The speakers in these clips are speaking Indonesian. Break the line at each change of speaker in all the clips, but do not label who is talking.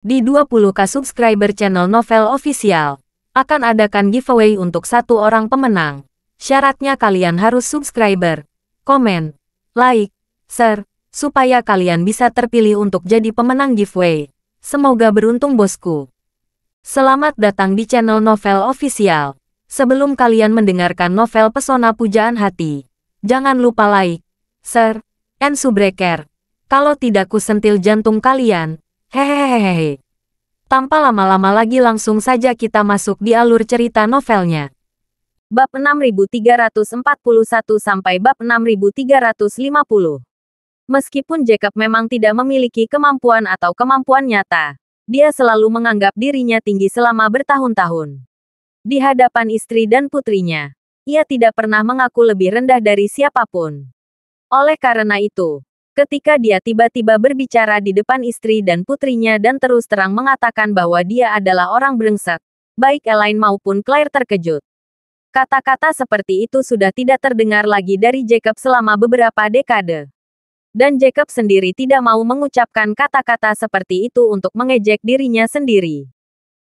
Di 20k subscriber channel Novel Official, akan adakan giveaway untuk satu orang pemenang. Syaratnya kalian harus subscriber, komen, like, share, supaya kalian bisa terpilih untuk jadi pemenang giveaway. Semoga beruntung bosku. Selamat datang di channel Novel Official. Sebelum kalian mendengarkan novel Pesona Pujaan Hati, jangan lupa like, share, and subscribe. Kalau tidak kusentil jantung kalian. Hehehehe. Tanpa lama-lama lagi langsung saja kita masuk di alur cerita novelnya. Bab 6341 sampai bab 6350. Meskipun Jacob memang tidak memiliki kemampuan atau kemampuan nyata, dia selalu menganggap dirinya tinggi selama bertahun-tahun. Di hadapan istri dan putrinya, ia tidak pernah mengaku lebih rendah dari siapapun. Oleh karena itu, ketika dia tiba-tiba berbicara di depan istri dan putrinya dan terus terang mengatakan bahwa dia adalah orang brengsek, baik Elaine maupun Claire terkejut. Kata-kata seperti itu sudah tidak terdengar lagi dari Jacob selama beberapa dekade. Dan Jacob sendiri tidak mau mengucapkan kata-kata seperti itu untuk mengejek dirinya sendiri.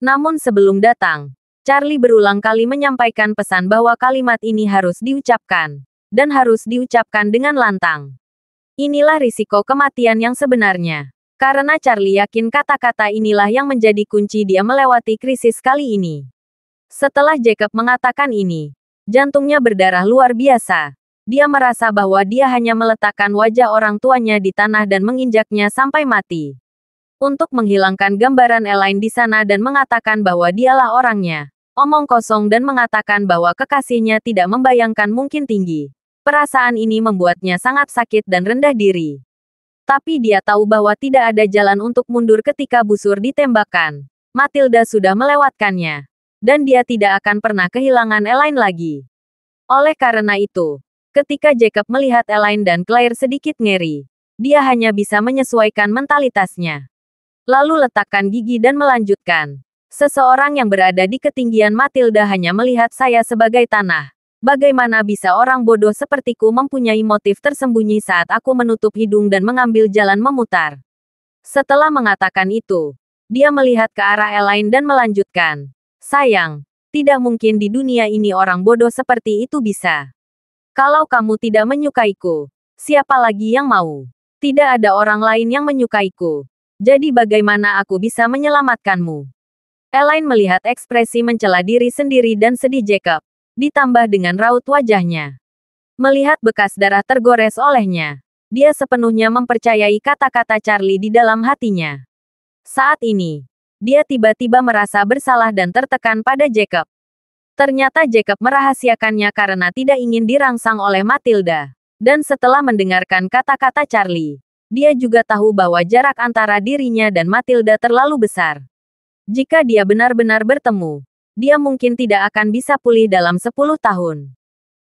Namun sebelum datang, Charlie berulang kali menyampaikan pesan bahwa kalimat ini harus diucapkan, dan harus diucapkan dengan lantang. Inilah risiko kematian yang sebenarnya. Karena Charlie yakin kata-kata inilah yang menjadi kunci dia melewati krisis kali ini. Setelah Jacob mengatakan ini, jantungnya berdarah luar biasa. Dia merasa bahwa dia hanya meletakkan wajah orang tuanya di tanah dan menginjaknya sampai mati. Untuk menghilangkan gambaran Elaine di sana dan mengatakan bahwa dialah orangnya. Omong kosong dan mengatakan bahwa kekasihnya tidak membayangkan mungkin tinggi. Perasaan ini membuatnya sangat sakit dan rendah diri. Tapi dia tahu bahwa tidak ada jalan untuk mundur ketika busur ditembakkan. Matilda sudah melewatkannya. Dan dia tidak akan pernah kehilangan Elaine lagi. Oleh karena itu, ketika Jacob melihat Elaine dan Claire sedikit ngeri, dia hanya bisa menyesuaikan mentalitasnya. Lalu letakkan gigi dan melanjutkan. Seseorang yang berada di ketinggian Matilda hanya melihat saya sebagai tanah. Bagaimana bisa orang bodoh sepertiku mempunyai motif tersembunyi saat aku menutup hidung dan mengambil jalan memutar? Setelah mengatakan itu, dia melihat ke arah Elaine dan melanjutkan. Sayang, tidak mungkin di dunia ini orang bodoh seperti itu bisa. Kalau kamu tidak menyukaiku, siapa lagi yang mau? Tidak ada orang lain yang menyukaiku. Jadi bagaimana aku bisa menyelamatkanmu? Elaine melihat ekspresi mencela diri sendiri dan sedih Jacob. Ditambah dengan raut wajahnya. Melihat bekas darah tergores olehnya, dia sepenuhnya mempercayai kata-kata Charlie di dalam hatinya. Saat ini, dia tiba-tiba merasa bersalah dan tertekan pada Jacob. Ternyata Jacob merahasiakannya karena tidak ingin dirangsang oleh Matilda. Dan setelah mendengarkan kata-kata Charlie, dia juga tahu bahwa jarak antara dirinya dan Matilda terlalu besar. Jika dia benar-benar bertemu, dia mungkin tidak akan bisa pulih dalam 10 tahun.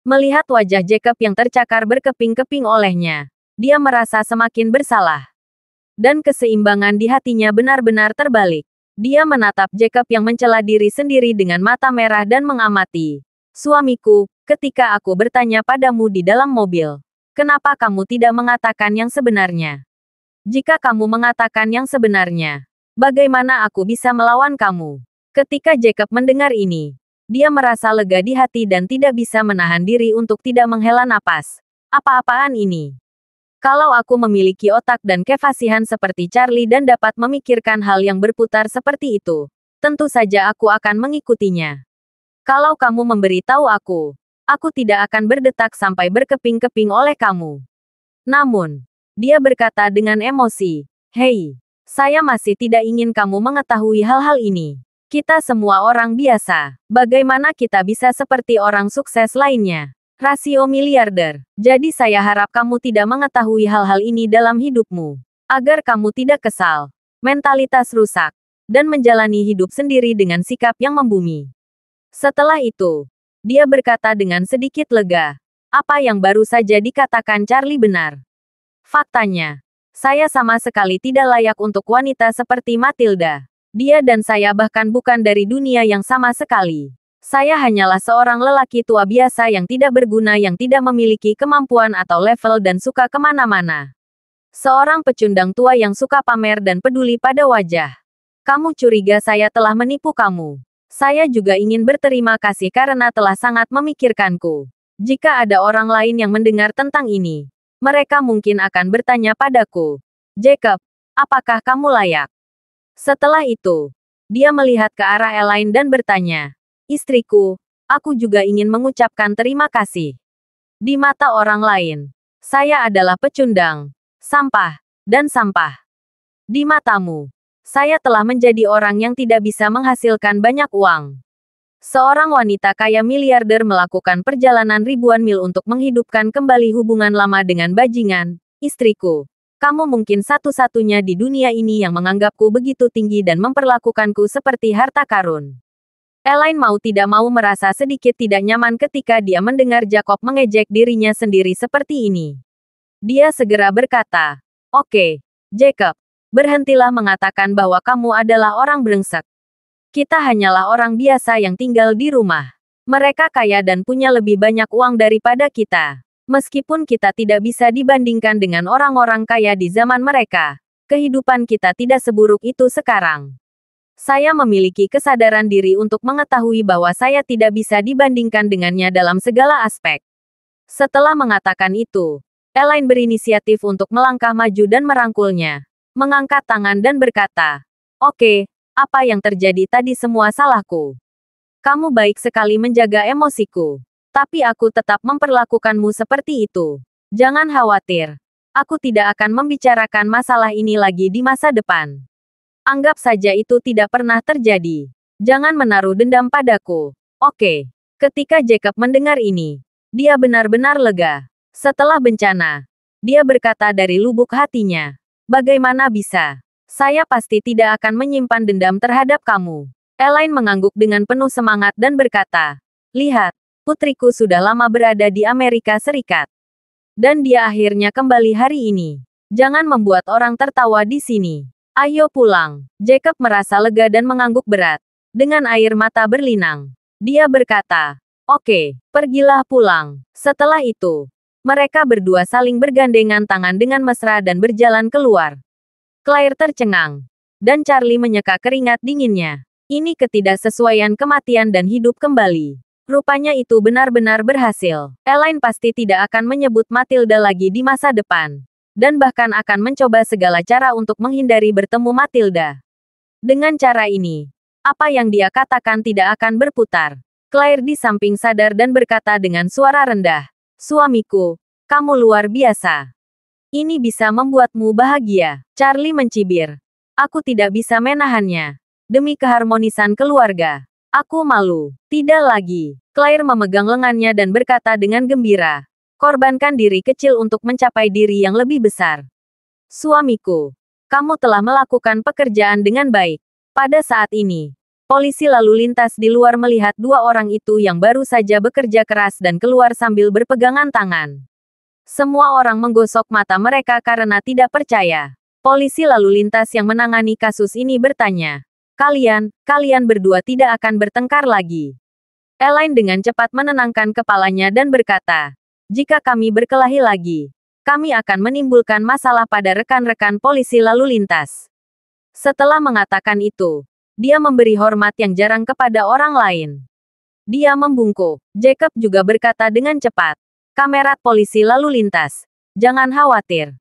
Melihat wajah Jacob yang tercakar berkeping-keping olehnya, dia merasa semakin bersalah. Dan keseimbangan di hatinya benar-benar terbalik. Dia menatap Jacob yang mencela diri sendiri dengan mata merah dan mengamati. Suamiku, ketika aku bertanya padamu di dalam mobil, kenapa kamu tidak mengatakan yang sebenarnya? Jika kamu mengatakan yang sebenarnya, bagaimana aku bisa melawan kamu? Ketika Jacob mendengar ini, dia merasa lega di hati dan tidak bisa menahan diri untuk tidak menghela napas. Apa-apaan ini? Kalau aku memiliki otak dan kefasihan seperti Charlie dan dapat memikirkan hal yang berputar seperti itu, tentu saja aku akan mengikutinya. Kalau kamu memberitahu aku tidak akan berdetak sampai berkeping-keping oleh kamu. Namun, dia berkata dengan emosi, "Hei, saya masih tidak ingin kamu mengetahui hal-hal ini. Kita semua orang biasa. Bagaimana kita bisa seperti orang sukses lainnya? Rasio miliarder. Jadi saya harap kamu tidak mengetahui hal-hal ini dalam hidupmu. Agar kamu tidak kesal, mentalitas rusak, dan menjalani hidup sendiri dengan sikap yang membumi." Setelah itu, dia berkata dengan sedikit lega, "Apa yang baru saja dikatakan Charlie benar. Faktanya, saya sama sekali tidak layak untuk wanita seperti Matilda. Dia dan saya bahkan bukan dari dunia yang sama sekali. Saya hanyalah seorang lelaki tua biasa yang tidak berguna yang tidak memiliki kemampuan atau level dan suka kemana-mana. Seorang pecundang tua yang suka pamer dan peduli pada wajah. Kamu curiga saya telah menipu kamu. Saya juga ingin berterima kasih karena telah sangat memikirkanku. Jika ada orang lain yang mendengar tentang ini, mereka mungkin akan bertanya padaku, Jacob, apakah kamu layak? Setelah itu, dia melihat ke arah Elaine dan bertanya, istriku, aku juga ingin mengucapkan terima kasih. Di mata orang lain, saya adalah pecundang, sampah, dan sampah. Di matamu, saya telah menjadi orang yang tidak bisa menghasilkan banyak uang. Seorang wanita kaya miliarder melakukan perjalanan ribuan mil untuk menghidupkan kembali hubungan lama dengan bajingan, istriku. Kamu mungkin satu-satunya di dunia ini yang menganggapku begitu tinggi dan memperlakukanku seperti harta karun. Elaine mau tidak mau merasa sedikit tidak nyaman ketika dia mendengar Jacob mengejek dirinya sendiri seperti ini. Dia segera berkata, oke, Jacob, berhentilah mengatakan bahwa kamu adalah orang brengsek. Kita hanyalah orang biasa yang tinggal di rumah. Mereka kaya dan punya lebih banyak uang daripada kita. Meskipun kita tidak bisa dibandingkan dengan orang-orang kaya di zaman mereka, kehidupan kita tidak seburuk itu sekarang. Saya memiliki kesadaran diri untuk mengetahui bahwa saya tidak bisa dibandingkan dengannya dalam segala aspek. Setelah mengatakan itu, Elaine berinisiatif untuk melangkah maju dan merangkulnya, mengangkat tangan dan berkata, oke, apa yang terjadi tadi semua salahku. Kamu baik sekali menjaga emosiku, tapi aku tetap memperlakukanmu seperti itu. Jangan khawatir, aku tidak akan membicarakan masalah ini lagi di masa depan. Anggap saja itu tidak pernah terjadi. Jangan menaruh dendam padaku. Oke. Ketika Jacob mendengar ini, dia benar-benar lega. Setelah bencana, dia berkata dari lubuk hatinya, bagaimana bisa? Saya pasti tidak akan menyimpan dendam terhadap kamu. Elaine mengangguk dengan penuh semangat dan berkata, lihat, putriku sudah lama berada di Amerika Serikat. Dan dia akhirnya kembali hari ini. Jangan membuat orang tertawa di sini. Ayo pulang. Jacob merasa lega dan mengangguk berat. Dengan air mata berlinang, dia berkata, oke, pergilah pulang. Setelah itu, mereka berdua saling bergandengan tangan dengan mesra dan berjalan keluar. Claire tercengang, dan Charlie menyeka keringat dinginnya. Ini ketidaksesuaian kematian dan hidup kembali. Rupanya itu benar-benar berhasil. Elaine pasti tidak akan menyebut Matilda lagi di masa depan. Dan bahkan akan mencoba segala cara untuk menghindari bertemu Matilda. Dengan cara ini, apa yang dia katakan tidak akan berputar. Claire di samping sadar dan berkata dengan suara rendah, suamiku, kamu luar biasa. Ini bisa membuatmu bahagia. Charlie mencibir. Aku tidak bisa menahannya. Demi keharmonisan keluarga. Aku malu. Tidak lagi. Claire memegang lengannya dan berkata dengan gembira. Korbankan diri kecil untuk mencapai diri yang lebih besar. Suamiku, kamu telah melakukan pekerjaan dengan baik. Pada saat ini, polisi lalu lintas di luar melihat dua orang itu yang baru saja bekerja keras dan keluar sambil berpegangan tangan. Semua orang menggosok mata mereka karena tidak percaya. Polisi lalu lintas yang menangani kasus ini bertanya, kalian berdua tidak akan bertengkar lagi. Elaine dengan cepat menenangkan kepalanya dan berkata, jika kami berkelahi lagi, kami akan menimbulkan masalah pada rekan-rekan polisi lalu lintas. Setelah mengatakan itu, dia memberi hormat yang jarang kepada orang lain. Dia membungkuk. Jacob juga berkata dengan cepat, kamerat polisi lalu lintas, jangan khawatir.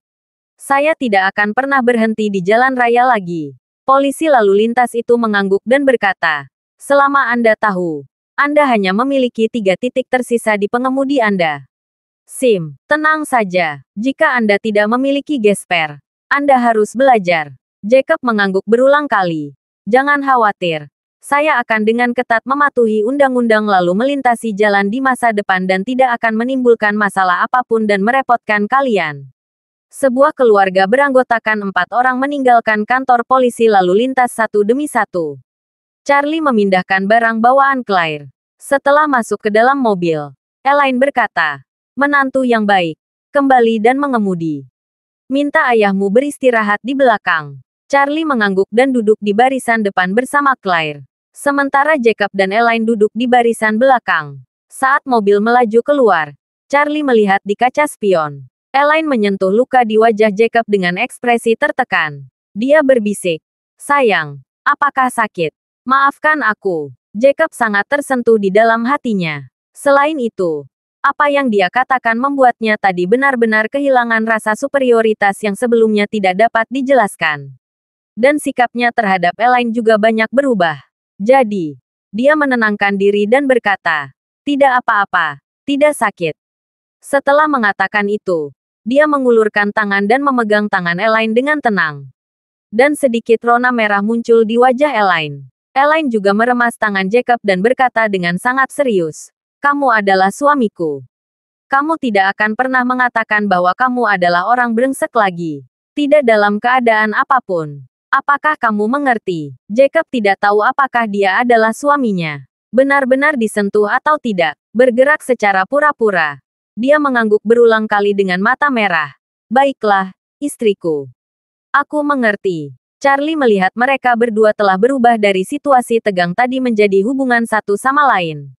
Saya tidak akan pernah berhenti di jalan raya lagi. Polisi lalu lintas itu mengangguk dan berkata, selama Anda tahu, Anda hanya memiliki 3 titik tersisa di pengemudi Anda. Sim, tenang saja. Jika Anda tidak memiliki gesper, Anda harus belajar. Jacob mengangguk berulang kali. Jangan khawatir. Saya akan dengan ketat mematuhi undang-undang lalu melintasi jalan di masa depan dan tidak akan menimbulkan masalah apapun dan merepotkan kalian. Sebuah keluarga beranggotakan 4 orang meninggalkan kantor polisi lalu lintas satu demi satu. Charlie memindahkan barang bawaan Claire. Setelah masuk ke dalam mobil, Elaine berkata, menantu yang baik, kembali dan mengemudi. Minta ayahmu beristirahat di belakang. Charlie mengangguk dan duduk di barisan depan bersama Claire. Sementara Jacob dan Elaine duduk di barisan belakang. Saat mobil melaju keluar, Charlie melihat di kaca spion. Elaine menyentuh luka di wajah Jacob dengan ekspresi tertekan. Dia berbisik, sayang, Apakah sakit? Maafkan aku. Jacob sangat tersentuh di dalam hatinya. Selain itu, apa yang dia katakan membuatnya tadi benar-benar kehilangan rasa superioritas yang sebelumnya tidak dapat dijelaskan. Dan sikapnya terhadap Elaine juga banyak berubah. Jadi, dia menenangkan diri dan berkata, "Tidak apa-apa, tidak sakit." Setelah mengatakan itu, dia mengulurkan tangan dan memegang tangan Elaine dengan tenang. Dan sedikit rona merah muncul di wajah Elaine. Elaine juga meremas tangan Jacob dan berkata dengan sangat serius, "Kamu adalah suamiku. Kamu tidak akan pernah mengatakan bahwa kamu adalah orang brengsek lagi. Tidak dalam keadaan apapun. Apakah kamu mengerti?" Jacob tidak tahu apakah dia adalah suaminya. Benar-benar disentuh atau tidak. Bergerak secara pura-pura. Dia mengangguk berulang kali dengan mata merah. "Baiklah, istriku. Aku mengerti." Charlie melihat mereka berdua telah berubah dari situasi tegang tadi menjadi hubungan satu sama lain.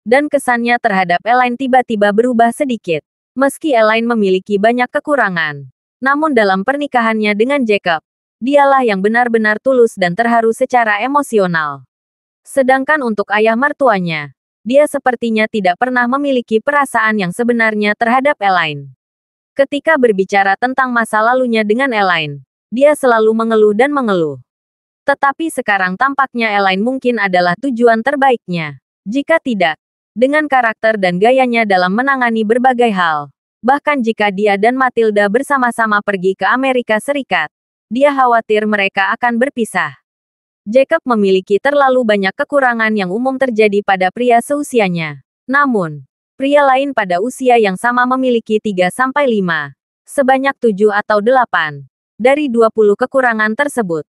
Dan kesannya terhadap Elaine tiba-tiba berubah sedikit. Meski Elaine memiliki banyak kekurangan, namun dalam pernikahannya dengan Jacob, dialah yang benar-benar tulus dan terharu secara emosional. Sedangkan untuk ayah mertuanya, dia sepertinya tidak pernah memiliki perasaan yang sebenarnya terhadap Elaine. Ketika berbicara tentang masa lalunya dengan Elaine, dia selalu mengeluh dan mengeluh. Tetapi sekarang tampaknya Elaine mungkin adalah tujuan terbaiknya. Jika tidak, dengan karakter dan gayanya dalam menangani berbagai hal, bahkan jika dia dan Matilda bersama-sama pergi ke Amerika Serikat, dia khawatir mereka akan berpisah. Jacob memiliki terlalu banyak kekurangan yang umum terjadi pada pria seusianya. Namun, pria lain pada usia yang sama memiliki 3-5, sebanyak 7 atau 8, dari 20 kekurangan tersebut.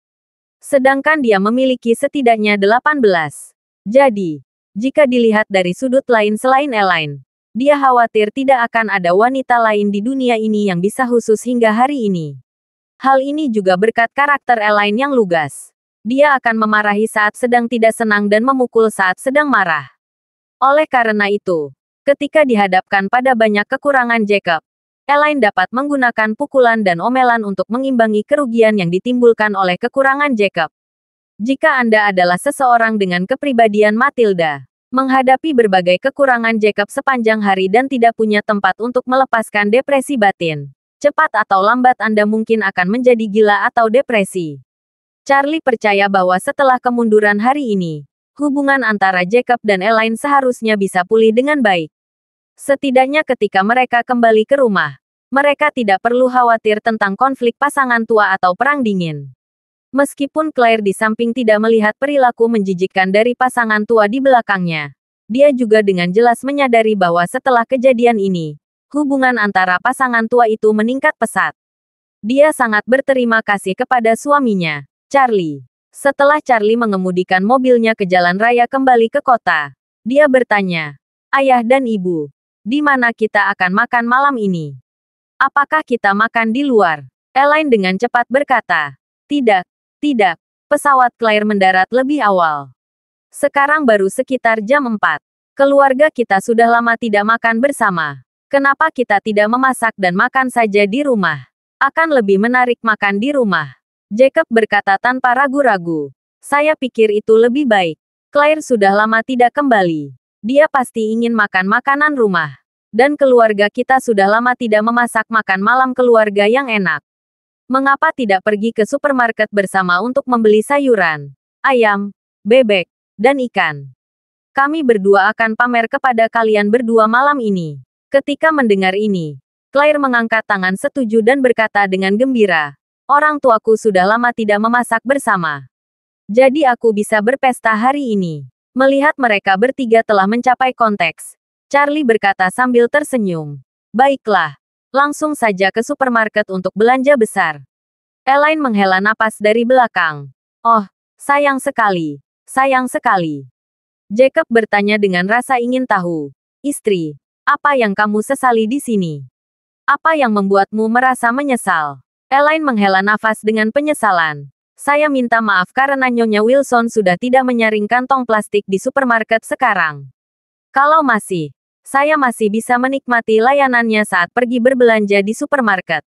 Sedangkan dia memiliki setidaknya 18. Jadi, jika dilihat dari sudut lain selain Elaine, dia khawatir tidak akan ada wanita lain di dunia ini yang bisa khusus hingga hari ini. Hal ini juga berkat karakter Elaine yang lugas. Dia akan memarahi saat sedang tidak senang dan memukul saat sedang marah. Oleh karena itu, ketika dihadapkan pada banyak kekurangan Jacob, Elaine dapat menggunakan pukulan dan omelan untuk mengimbangi kerugian yang ditimbulkan oleh kekurangan Jacob. Jika Anda adalah seseorang dengan kepribadian Matilda, menghadapi berbagai kekurangan Jacob sepanjang hari dan tidak punya tempat untuk melepaskan depresi batin, cepat atau lambat Anda mungkin akan menjadi gila atau depresi. Charlie percaya bahwa setelah kemunduran hari ini, hubungan antara Jacob dan Elaine seharusnya bisa pulih dengan baik. Setidaknya ketika mereka kembali ke rumah, mereka tidak perlu khawatir tentang konflik pasangan tua atau perang dingin. Meskipun Claire di samping tidak melihat perilaku menjijikkan dari pasangan tua di belakangnya, dia juga dengan jelas menyadari bahwa setelah kejadian ini, hubungan antara pasangan tua itu meningkat pesat. Dia sangat berterima kasih kepada suaminya, Charlie. Setelah Charlie mengemudikan mobilnya ke jalan raya kembali ke kota, dia bertanya, "Ayah dan Ibu, di mana kita akan makan malam ini? Apakah kita makan di luar?" Elaine dengan cepat berkata, "Tidak, tidak. Pesawat Claire mendarat lebih awal. Sekarang baru sekitar jam 4. Keluarga kita sudah lama tidak makan bersama. Kenapa kita tidak memasak dan makan saja di rumah? Akan lebih menarik makan di rumah." Jacob berkata tanpa ragu-ragu. "Saya pikir itu lebih baik. Claire sudah lama tidak kembali. Dia pasti ingin makan makanan rumah. Dan keluarga kita sudah lama tidak memasak makan malam keluarga yang enak. Mengapa tidak pergi ke supermarket bersama untuk membeli sayuran, ayam, bebek, dan ikan? Kami berdua akan pamer kepada kalian berdua malam ini." Ketika mendengar ini, Claire mengangkat tangan setuju dan berkata dengan gembira, "Orang tuaku sudah lama tidak memasak bersama. Jadi aku bisa berpesta hari ini." Melihat mereka bertiga telah mencapai konteks, Charlie berkata sambil tersenyum, "Baiklah, langsung saja ke supermarket untuk belanja besar." Elaine menghela napas dari belakang. "Oh, sayang sekali, sayang sekali." Jacob bertanya dengan rasa ingin tahu, "Istri, apa yang kamu sesali di sini? Apa yang membuatmu merasa menyesal?" Elaine menghela nafas dengan penyesalan. "Saya minta maaf karena Nyonya Wilson sudah tidak menyaring kantong plastik di supermarket sekarang. Kalau masih, saya masih bisa menikmati layanannya saat pergi berbelanja di supermarket."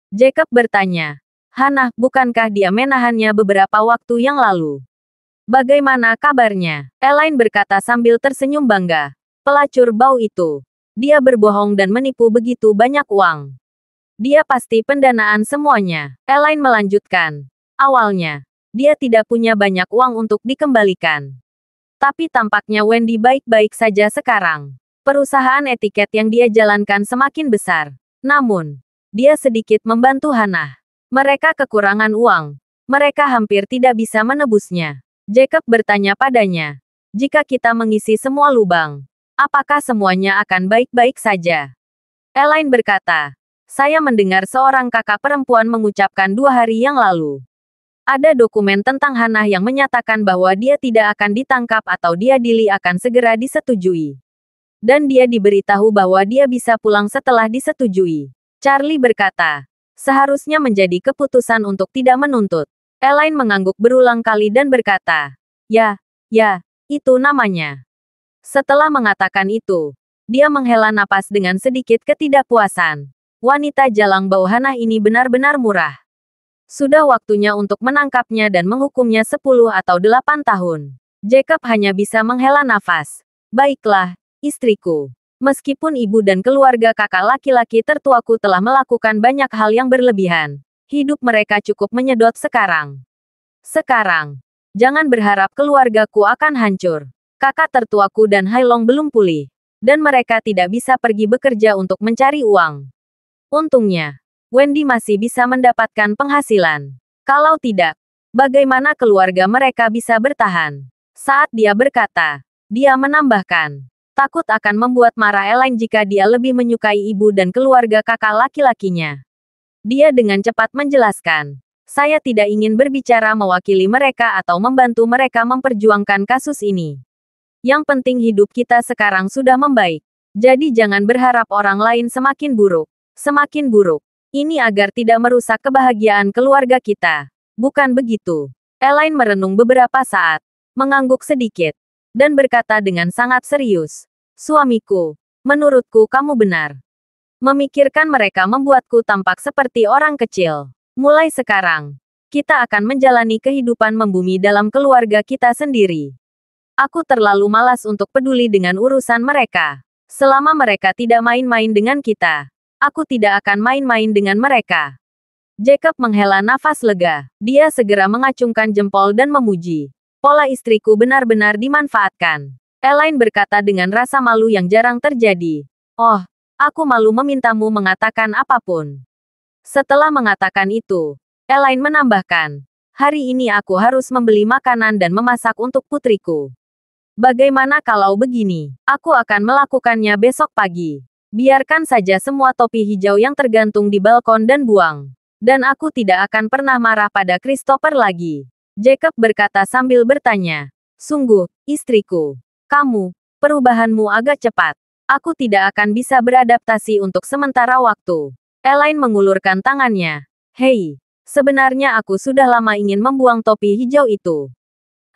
Jacob bertanya, Hana, bukankah dia menahannya beberapa waktu yang lalu? Bagaimana kabarnya? Elaine berkata sambil tersenyum bangga. Pelacur bau itu. Dia berbohong dan menipu begitu banyak uang. Dia pasti pendanaan semuanya. Elaine melanjutkan. Awalnya, dia tidak punya banyak uang untuk dikembalikan. Tapi tampaknya Wendy baik-baik saja sekarang. Perusahaan etiket yang dia jalankan semakin besar. Namun, dia sedikit membantu Hana. Mereka kekurangan uang. Mereka hampir tidak bisa menebusnya. Jacob bertanya padanya. Jika kita mengisi semua lubang, apakah semuanya akan baik-baik saja? Elaine berkata. Saya mendengar seorang kakak perempuan mengucapkan 2 hari yang lalu. Ada dokumen tentang Hana yang menyatakan bahwa dia tidak akan ditangkap atau dia dili akan segera disetujui. Dan dia diberitahu bahwa dia bisa pulang setelah disetujui. Charlie berkata. Seharusnya menjadi keputusan untuk tidak menuntut. Elaine mengangguk berulang kali dan berkata, ya, itu namanya. Setelah mengatakan itu, dia menghela napas dengan sedikit ketidakpuasan. Wanita jalang bau Hana ini benar-benar murah. Sudah waktunya untuk menangkapnya dan menghukumnya 10 atau 8 tahun. Jacob hanya bisa menghela nafas. Baiklah, istriku. Meskipun ibu dan keluarga kakak laki-laki tertuaku telah melakukan banyak hal yang berlebihan, hidup mereka cukup menyedot sekarang. Sekarang, jangan berharap keluargaku akan hancur. Kakak tertuaku dan Hailong belum pulih, dan mereka tidak bisa pergi bekerja untuk mencari uang. Untungnya, Wendy masih bisa mendapatkan penghasilan. Kalau tidak, bagaimana keluarga mereka bisa bertahan? Saat dia berkata, dia menambahkan, takut akan membuat marah Elaine jika dia lebih menyukai ibu dan keluarga kakak laki-lakinya. Dia dengan cepat menjelaskan, saya tidak ingin berbicara mewakili mereka atau membantu mereka memperjuangkan kasus ini. Yang penting hidup kita sekarang sudah membaik. Jadi jangan berharap orang lain semakin buruk. Semakin buruk. Ini agar tidak merusak kebahagiaan keluarga kita. Bukan begitu. Elaine merenung beberapa saat, mengangguk sedikit, dan berkata dengan sangat serius. Suamiku, menurutku kamu benar. Memikirkan mereka membuatku tampak seperti orang kecil. Mulai sekarang, kita akan menjalani kehidupan membumi dalam keluarga kita sendiri. Aku terlalu malas untuk peduli dengan urusan mereka. Selama mereka tidak main-main dengan kita, aku tidak akan main-main dengan mereka. Jacob menghela nafas lega. Dia segera mengacungkan jempol dan memuji. Pola istriku benar-benar dimanfaatkan. Elaine berkata dengan rasa malu yang jarang terjadi. Oh, aku malu memintamu mengatakan apapun. Setelah mengatakan itu, Elaine menambahkan, hari ini aku harus membeli makanan dan memasak untuk putriku. Bagaimana kalau begini? Aku akan melakukannya besok pagi. Biarkan saja semua topi hijau yang tergantung di balkon dan buang. Dan aku tidak akan pernah marah pada Christopher lagi. Jacob berkata sambil bertanya, sungguh, istriku, kamu, perubahanmu agak cepat. Aku tidak akan bisa beradaptasi untuk sementara waktu. Elaine mengulurkan tangannya. Hei, sebenarnya aku sudah lama ingin membuang topi hijau itu.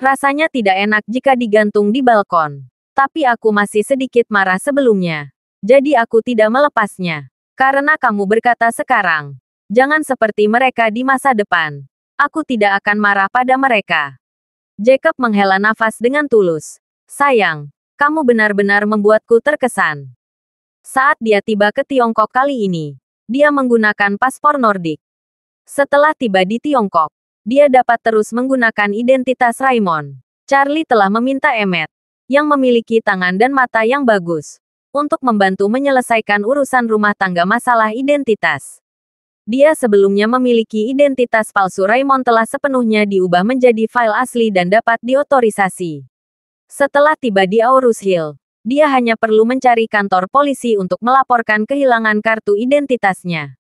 Rasanya tidak enak jika digantung di balkon. Tapi aku masih sedikit marah sebelumnya. Jadi aku tidak melepasnya. Karena kamu berkata sekarang, jangan seperti mereka di masa depan. Aku tidak akan marah pada mereka. Jacob menghela nafas dengan tulus. Sayang, kamu benar-benar membuatku terkesan. Saat dia tiba ke Tiongkok kali ini, dia menggunakan paspor Nordik. Setelah tiba di Tiongkok, dia dapat terus menggunakan identitas Raymond. Charlie telah meminta Emmet, yang memiliki tangan dan mata yang bagus, untuk membantu menyelesaikan urusan rumah tangga masalah identitas. Dia sebelumnya memiliki identitas palsu. Raymond telah sepenuhnya diubah menjadi file asli dan dapat diotorisasi. Setelah tiba di Aurus Hill, dia hanya perlu mencari kantor polisi untuk melaporkan kehilangan kartu identitasnya.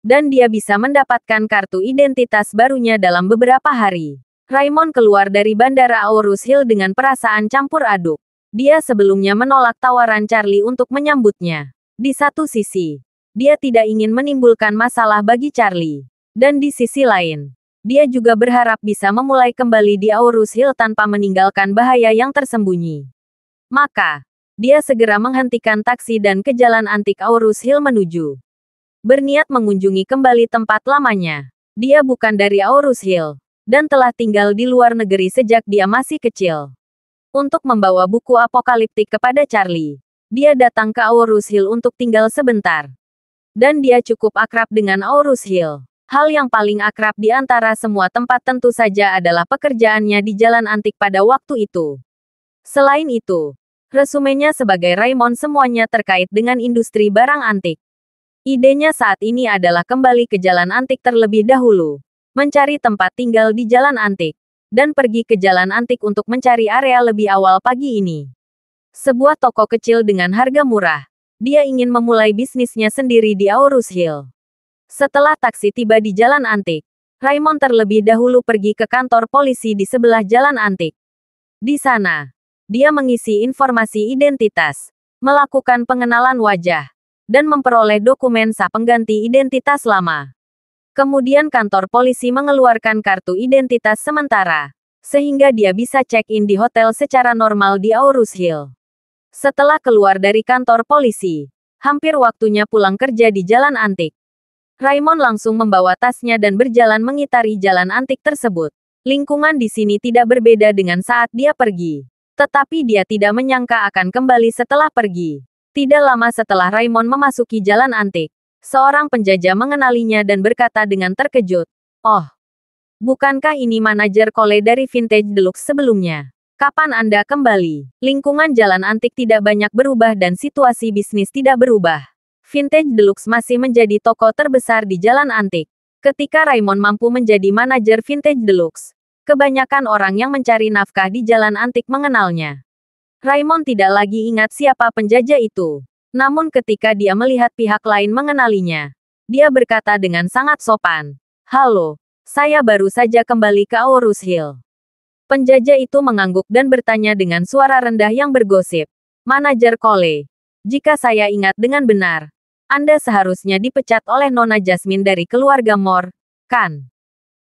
Dan dia bisa mendapatkan kartu identitas barunya dalam beberapa hari. Raymond keluar dari bandara Aurus Hill dengan perasaan campur aduk. Dia sebelumnya menolak tawaran Charlie untuk menyambutnya. Di satu sisi, dia tidak ingin menimbulkan masalah bagi Charlie. Dan di sisi lain, dia juga berharap bisa memulai kembali di Aurus Hill tanpa meninggalkan bahaya yang tersembunyi. Maka, dia segera menghentikan taksi dan ke jalan antik Aurus Hill berniat mengunjungi kembali tempat lamanya. Dia bukan dari Aurus Hill, dan telah tinggal di luar negeri sejak dia masih kecil. Untuk membawa buku apokaliptik kepada Charlie, dia datang ke Aurus Hill untuk tinggal sebentar. Dan dia cukup akrab dengan Aurus Hill. Hal yang paling akrab di antara semua tempat tentu saja adalah pekerjaannya di jalan antik pada waktu itu. Selain itu, resumenya sebagai Raymond semuanya terkait dengan industri barang antik. Idenya saat ini adalah kembali ke jalan antik terlebih dahulu, mencari tempat tinggal di jalan antik, dan pergi ke jalan antik untuk mencari area lebih awal pagi ini. Sebuah toko kecil dengan harga murah. Dia ingin memulai bisnisnya sendiri di Aurus Hill. Setelah taksi tiba di jalan antik, Raymond terlebih dahulu pergi ke kantor polisi di sebelah jalan antik. Di sana, dia mengisi informasi identitas, melakukan pengenalan wajah, dan memperoleh dokumen sah pengganti identitas lama. Kemudian kantor polisi mengeluarkan kartu identitas sementara, sehingga dia bisa check-in di hotel secara normal di Aurus Hill. Setelah keluar dari kantor polisi, hampir waktunya pulang kerja di jalan antik. Raymond langsung membawa tasnya dan berjalan mengitari jalan antik tersebut. Lingkungan di sini tidak berbeda dengan saat dia pergi. Tetapi dia tidak menyangka akan kembali setelah pergi. Tidak lama setelah Raymond memasuki jalan antik, seorang penjajah mengenalinya dan berkata dengan terkejut, "Oh, bukankah ini manajer Cole dari Vintage Deluxe sebelumnya? Kapan Anda kembali?" Lingkungan jalan antik tidak banyak berubah dan situasi bisnis tidak berubah. Vintage Deluxe masih menjadi toko terbesar di jalan antik. Ketika Raymond mampu menjadi manajer Vintage Deluxe, kebanyakan orang yang mencari nafkah di jalan antik mengenalnya. Raymond tidak lagi ingat siapa penjajah itu. Namun ketika dia melihat pihak lain mengenalinya, dia berkata dengan sangat sopan, "Halo, saya baru saja kembali ke Aurus Hill." Penjajah itu mengangguk dan bertanya dengan suara rendah yang bergosip, "Manajer Cole, jika saya ingat dengan benar, Anda seharusnya dipecat oleh Nona Jasmine dari keluarga Moore, kan?"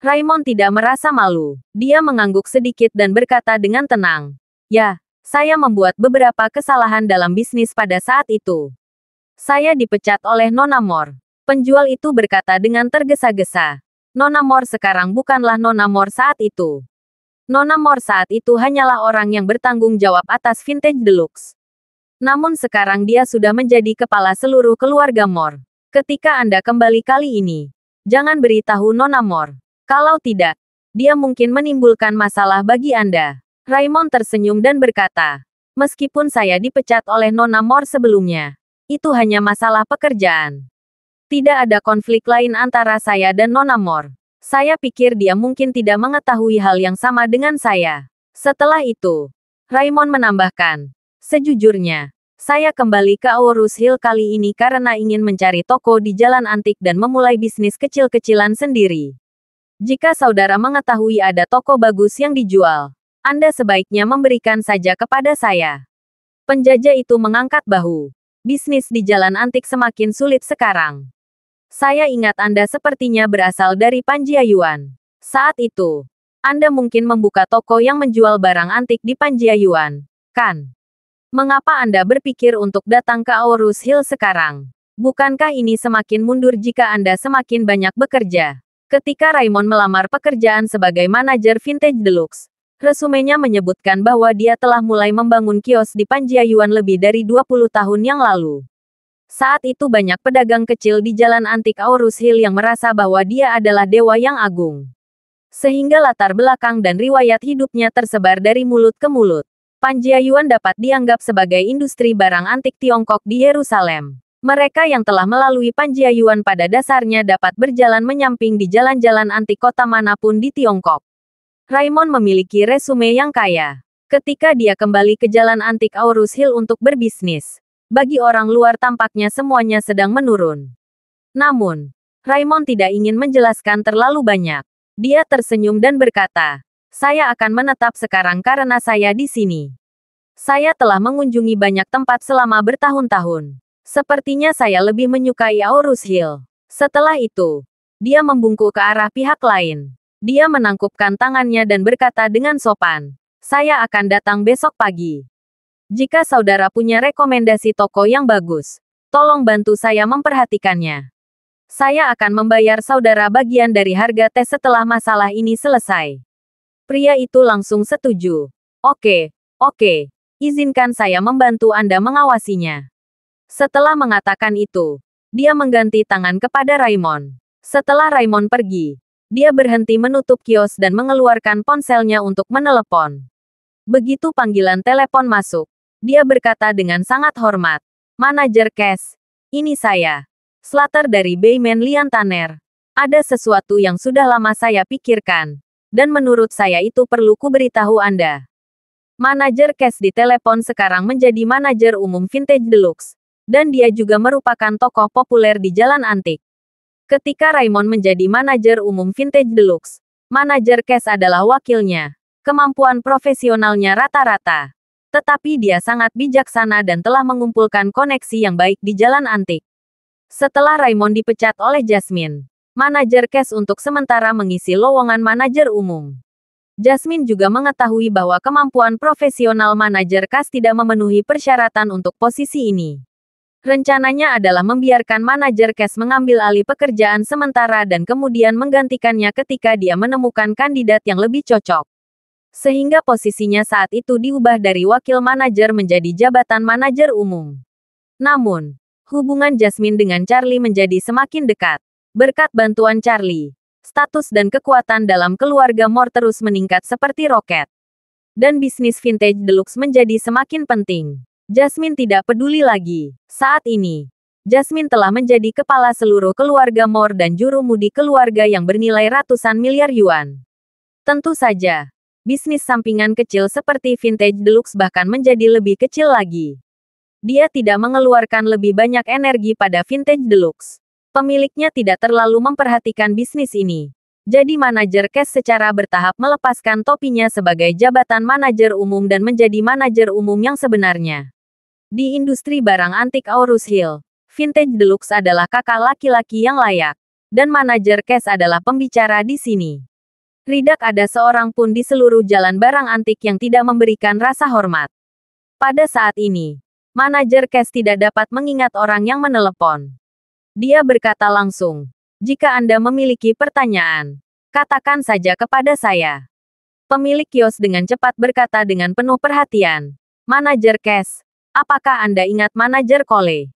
Raymond tidak merasa malu. Dia mengangguk sedikit dan berkata dengan tenang, "Ya, saya membuat beberapa kesalahan dalam bisnis pada saat itu. Saya dipecat oleh Nona Moore." Penjual itu berkata dengan tergesa-gesa, "Nona Moore sekarang bukanlah Nona Moore saat itu. Nona Moore saat itu hanyalah orang yang bertanggung jawab atas Vintage Deluxe. Namun sekarang dia sudah menjadi kepala seluruh keluarga Moore. Ketika Anda kembali kali ini, jangan beritahu Nona Moore. Kalau tidak, dia mungkin menimbulkan masalah bagi Anda." Raymond tersenyum dan berkata, "Meskipun saya dipecat oleh Nona Moore sebelumnya, itu hanya masalah pekerjaan. Tidak ada konflik lain antara saya dan Nona Moore. Saya pikir dia mungkin tidak mengetahui hal yang sama dengan saya." Setelah itu, Raymond menambahkan, "Sejujurnya, saya kembali ke Aurus Hill kali ini karena ingin mencari toko di jalan antik dan memulai bisnis kecil-kecilan sendiri. Jika saudara mengetahui ada toko bagus yang dijual, Anda sebaiknya memberikan saja kepada saya." Penjajah itu mengangkat bahu. "Bisnis di jalan antik semakin sulit sekarang. Saya ingat Anda sepertinya berasal dari Panjiayuan. Saat itu, Anda mungkin membuka toko yang menjual barang antik di Panjiayuan, kan? Mengapa Anda berpikir untuk datang ke Aurus Hill sekarang? Bukankah ini semakin mundur jika Anda semakin banyak bekerja?" Ketika Raymond melamar pekerjaan sebagai manajer Vintage Deluxe, resumenya menyebutkan bahwa dia telah mulai membangun kios di Panjiayuan lebih dari 20 tahun yang lalu. Saat itu banyak pedagang kecil di jalan antik Aurus Hill yang merasa bahwa dia adalah dewa yang agung. Sehingga latar belakang dan riwayat hidupnya tersebar dari mulut ke mulut. Panjiayuan dapat dianggap sebagai industri barang antik Tiongkok di Yerusalem. Mereka yang telah melalui Panjiayuan pada dasarnya dapat berjalan menyamping di jalan-jalan antik kota manapun di Tiongkok. Raymond memiliki resume yang kaya. Ketika dia kembali ke jalan antik Aurus Hill untuk berbisnis, bagi orang luar tampaknya semuanya sedang menurun. Namun, Raymond tidak ingin menjelaskan terlalu banyak. Dia tersenyum dan berkata, "Saya akan menetap sekarang karena saya di sini. Saya telah mengunjungi banyak tempat selama bertahun-tahun. Sepertinya saya lebih menyukai Aurus Hill." Setelah itu, dia membungkuk ke arah pihak lain. Dia menangkupkan tangannya dan berkata dengan sopan, "Saya akan datang besok pagi. Jika saudara punya rekomendasi toko yang bagus, tolong bantu saya memperhatikannya." Saya akan membayar saudara bagian dari harga tes setelah masalah ini selesai. Pria itu langsung setuju. Oke, oke. Izinkan saya membantu Anda mengawasinya. Setelah mengatakan itu, dia mengganti tangan kepada Raymond. Setelah Raymond pergi, dia berhenti menutup kios dan mengeluarkan ponselnya untuk menelepon. Begitu panggilan telepon masuk, dia berkata dengan sangat hormat, "Manajer Cash, ini saya. Slater dari Bayman Lian Tanner. Ada sesuatu yang sudah lama saya pikirkan, dan menurut saya itu perlu kuberitahu Anda." Manajer Cash di telepon sekarang menjadi manajer umum Vintage Deluxe, dan dia juga merupakan tokoh populer di Jalan Antik. Ketika Raymond menjadi manajer umum Vintage Deluxe, manajer Cash adalah wakilnya. Kemampuan profesionalnya rata-rata. Tetapi dia sangat bijaksana dan telah mengumpulkan koneksi yang baik di Jalan Antik. Setelah Raymond dipecat oleh Jasmine, manajer Cash untuk sementara mengisi lowongan manajer umum. Jasmine juga mengetahui bahwa kemampuan profesional manajer Cash tidak memenuhi persyaratan untuk posisi ini. Rencananya adalah membiarkan manajer Cash mengambil alih pekerjaan sementara dan kemudian menggantikannya ketika dia menemukan kandidat yang lebih cocok. Sehingga posisinya saat itu diubah dari wakil manajer menjadi jabatan manajer umum. Namun, hubungan Jasmine dengan Charlie menjadi semakin dekat. Berkat bantuan Charlie, status dan kekuatan dalam keluarga Moore terus meningkat seperti roket. Dan bisnis Vintage Deluxe menjadi semakin penting. Jasmine tidak peduli lagi. Saat ini, Jasmine telah menjadi kepala seluruh keluarga Moore dan jurumudi keluarga yang bernilai ratusan miliar yuan. Tentu saja, bisnis sampingan kecil seperti Vintage Deluxe bahkan menjadi lebih kecil lagi. Dia tidak mengeluarkan lebih banyak energi pada Vintage Deluxe. Pemiliknya tidak terlalu memperhatikan bisnis ini. Jadi manajer Cash secara bertahap melepaskan topinya sebagai jabatan manajer umum dan menjadi manajer umum yang sebenarnya. Di industri barang antik Aurus Hill, Vintage Deluxe adalah kakak laki-laki yang layak. Dan manajer Cash adalah pembicara di sini. Tidak ada seorang pun di seluruh jalan barang antik yang tidak memberikan rasa hormat. Pada saat ini, manajer Cash tidak dapat mengingat orang yang menelepon. Dia berkata langsung, "Jika Anda memiliki pertanyaan, katakan saja kepada saya." Pemilik kios dengan cepat berkata dengan penuh perhatian, "Manajer Cash, apakah Anda ingat manajer Cole?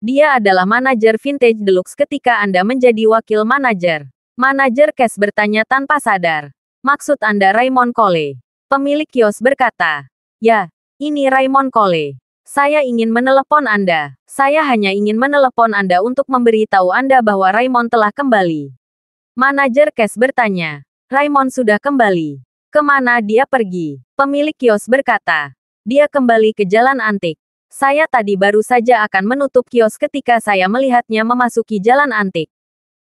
Dia adalah manajer Vintage Deluxe ketika Anda menjadi wakil manajer." Manajer Cash bertanya tanpa sadar, "Maksud Anda Raymond Cole?" Pemilik kios berkata, "Ya, ini Raymond Cole. Saya ingin menelepon Anda. Saya hanya ingin menelepon Anda untuk memberitahu Anda bahwa Raymond telah kembali." Manajer Cash bertanya, "Raymond sudah kembali? Kemana dia pergi?" Pemilik kios berkata, "Dia kembali ke Jalan Antik. Saya tadi baru saja akan menutup kios ketika saya melihatnya memasuki Jalan Antik.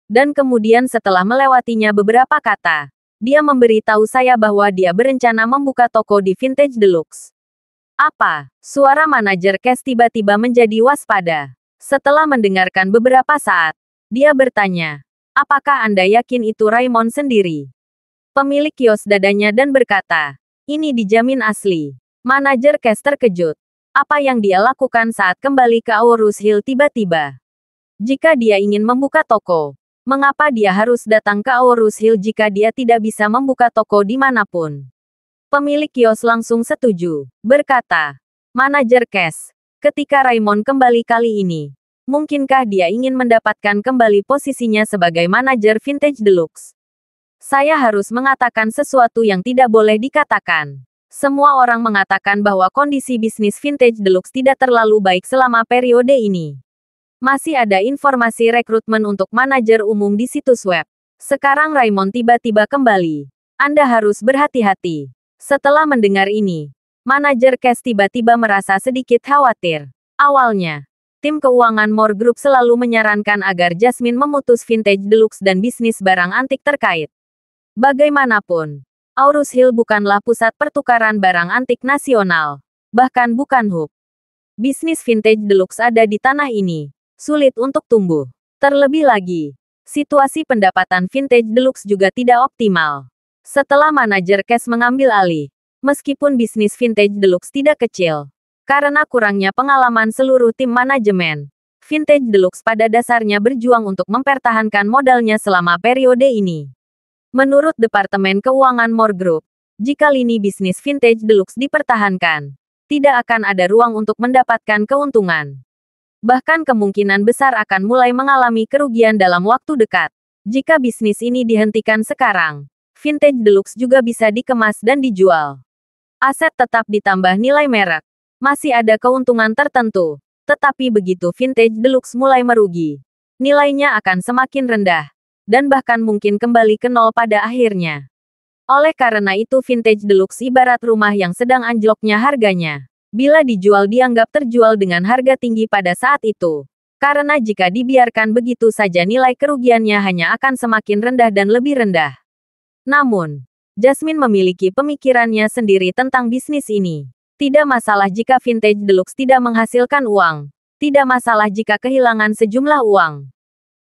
Dan kemudian setelah melewatinya beberapa kata, dia memberitahu saya bahwa dia berencana membuka toko di Vintage Deluxe." "Apa?" Suara manajer Cash tiba-tiba menjadi waspada. Setelah mendengarkan beberapa saat, dia bertanya, "Apakah Anda yakin itu Raymond sendiri?" Pemilik kios dadanya dan berkata, "Ini dijamin asli." Manajer Cash terkejut. Apa yang dia lakukan saat kembali ke Aurus Hill tiba-tiba? Jika dia ingin membuka toko, mengapa dia harus datang ke Aurus Hill jika dia tidak bisa membuka toko dimanapun? Pemilik kios langsung setuju, berkata, "Manajer Cash, ketika Raymond kembali kali ini, mungkinkah dia ingin mendapatkan kembali posisinya sebagai manajer Vintage Deluxe?" Saya harus mengatakan sesuatu yang tidak boleh dikatakan. Semua orang mengatakan bahwa kondisi bisnis Vintage Deluxe tidak terlalu baik selama periode ini. Masih ada informasi rekrutmen untuk manajer umum di situs web. Sekarang Raymond tiba-tiba kembali. Anda harus berhati-hati. Setelah mendengar ini, manajer Cash tiba-tiba merasa sedikit khawatir. Awalnya, tim keuangan Moore Group selalu menyarankan agar Jasmine memutus Vintage Deluxe dan bisnis barang antik terkait. Bagaimanapun, Aurus Hill bukanlah pusat pertukaran barang antik nasional. Bahkan bukan hub. Bisnis Vintage Deluxe ada di tanah ini. Sulit untuk tumbuh. Terlebih lagi, situasi pendapatan Vintage Deluxe juga tidak optimal. Setelah manajer Cash mengambil alih, meskipun bisnis Vintage Deluxe tidak kecil, karena kurangnya pengalaman seluruh tim manajemen, Vintage Deluxe pada dasarnya berjuang untuk mempertahankan modalnya selama periode ini. Menurut Departemen Keuangan More Group, jika lini bisnis Vintage Deluxe dipertahankan, tidak akan ada ruang untuk mendapatkan keuntungan. Bahkan kemungkinan besar akan mulai mengalami kerugian dalam waktu dekat. Jika bisnis ini dihentikan sekarang, Vintage Deluxe juga bisa dikemas dan dijual. Aset tetap ditambah nilai merek. Masih ada keuntungan tertentu. Tetapi begitu Vintage Deluxe mulai merugi, nilainya akan semakin rendah. Dan bahkan mungkin kembali ke nol pada akhirnya. Oleh karena itu Vintage Deluxe ibarat rumah yang sedang anjloknya harganya. Bila dijual dianggap terjual dengan harga tinggi pada saat itu. Karena jika dibiarkan begitu saja nilai kerugiannya hanya akan semakin rendah dan lebih rendah. Namun, Jasmine memiliki pemikirannya sendiri tentang bisnis ini. Tidak masalah jika Vintage Deluxe tidak menghasilkan uang. Tidak masalah jika kehilangan sejumlah uang.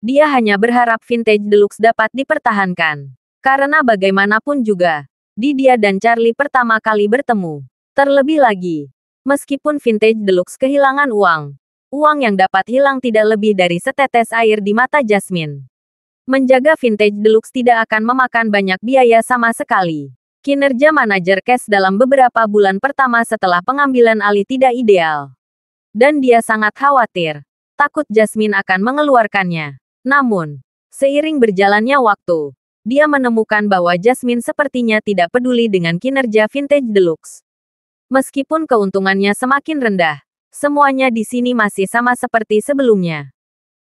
Dia hanya berharap Vintage Deluxe dapat dipertahankan. Karena bagaimanapun juga, dia dan Charlie pertama kali bertemu. Terlebih lagi, meskipun Vintage Deluxe kehilangan uang yang dapat hilang tidak lebih dari setetes air di mata Jasmine. Menjaga Vintage Deluxe tidak akan memakan banyak biaya sama sekali. Kinerja manajer cash dalam beberapa bulan pertama setelah pengambilan alih tidak ideal. Dan dia sangat khawatir. Takut Jasmine akan mengeluarkannya. Namun, seiring berjalannya waktu, dia menemukan bahwa Jasmine sepertinya tidak peduli dengan kinerja Vintage Deluxe. Meskipun keuntungannya semakin rendah, semuanya di sini masih sama seperti sebelumnya.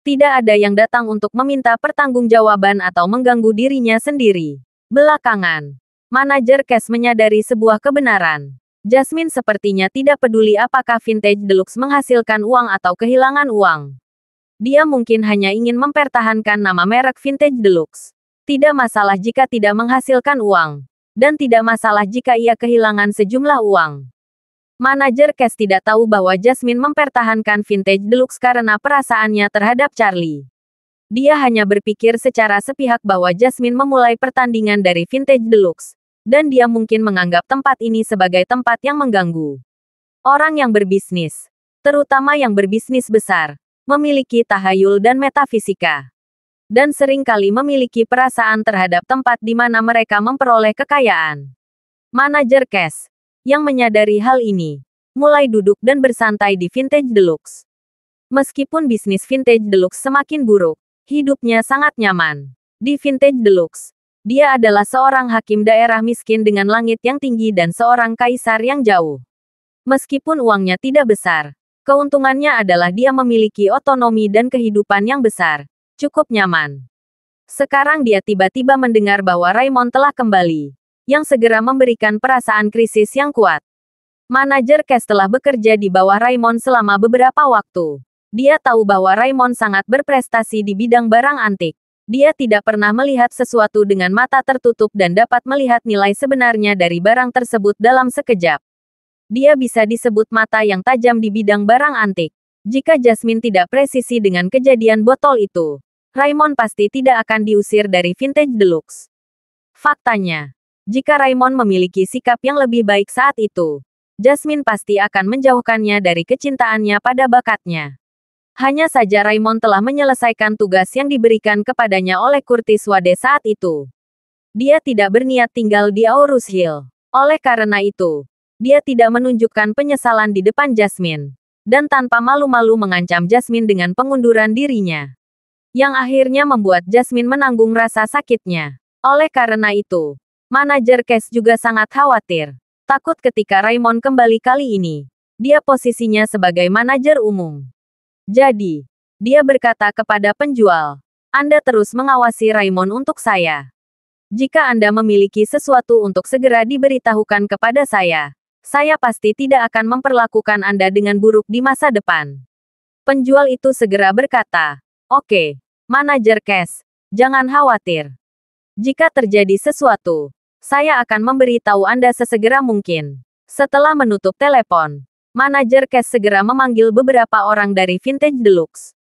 Tidak ada yang datang untuk meminta pertanggungjawaban atau mengganggu dirinya sendiri. Belakangan, manajer cash menyadari sebuah kebenaran. Jasmine sepertinya tidak peduli apakah Vintage Deluxe menghasilkan uang atau kehilangan uang. Dia mungkin hanya ingin mempertahankan nama merek Vintage Deluxe. Tidak masalah jika tidak menghasilkan uang. Dan tidak masalah jika ia kehilangan sejumlah uang. Manajer cash tidak tahu bahwa Jasmine mempertahankan Vintage Deluxe karena perasaannya terhadap Charlie. Dia hanya berpikir secara sepihak bahwa Jasmine memulai pertandingan dari Vintage Deluxe. Dan dia mungkin menganggap tempat ini sebagai tempat yang mengganggu. Orang yang berbisnis, terutama yang berbisnis besar, memiliki tahayul dan metafisika. Dan seringkali memiliki perasaan terhadap tempat di mana mereka memperoleh kekayaan. Manajer cash, yang menyadari hal ini, mulai duduk dan bersantai di Vintage Deluxe. Meskipun bisnis Vintage Deluxe semakin buruk, hidupnya sangat nyaman. Di Vintage Deluxe, dia adalah seorang hakim daerah miskin dengan langit yang tinggi dan seorang kaisar yang jauh. Meskipun uangnya tidak besar, keuntungannya adalah dia memiliki otonomi dan kehidupan yang besar, cukup nyaman. Sekarang dia tiba-tiba mendengar bahwa Raymond telah kembali, yang segera memberikan perasaan krisis yang kuat. Manajer cash telah bekerja di bawah Raymond selama beberapa waktu. Dia tahu bahwa Raymond sangat berprestasi di bidang barang antik. Dia tidak pernah melihat sesuatu dengan mata tertutup dan dapat melihat nilai sebenarnya dari barang tersebut dalam sekejap. Dia bisa disebut mata yang tajam di bidang barang antik. Jika Jasmine tidak presisi dengan kejadian botol itu, Raymond pasti tidak akan diusir dari Vintage Deluxe. Faktanya, jika Raymond memiliki sikap yang lebih baik saat itu, Jasmine pasti akan menjauhkannya dari kecintaannya pada bakatnya. Hanya saja Raymond telah menyelesaikan tugas yang diberikan kepadanya oleh Curtis Wade saat itu. Dia tidak berniat tinggal di Aurus Hill. Oleh karena itu, dia tidak menunjukkan penyesalan di depan Jasmine. Dan tanpa malu-malu mengancam Jasmine dengan pengunduran dirinya. Yang akhirnya membuat Jasmine menanggung rasa sakitnya. Oleh karena itu, manajer cash juga sangat khawatir. Takut ketika Raymond kembali kali ini. Dia posisinya sebagai manajer umum. Jadi, dia berkata kepada penjual, Anda terus mengawasi Raymond untuk saya. Jika Anda memiliki sesuatu untuk segera diberitahukan kepada saya pasti tidak akan memperlakukan Anda dengan buruk di masa depan. Penjual itu segera berkata, Oke, manajer cash, jangan khawatir. Jika terjadi sesuatu, saya akan memberitahu Anda sesegera mungkin. Setelah menutup telepon, manajer cash segera memanggil beberapa orang dari Vintage Deluxe.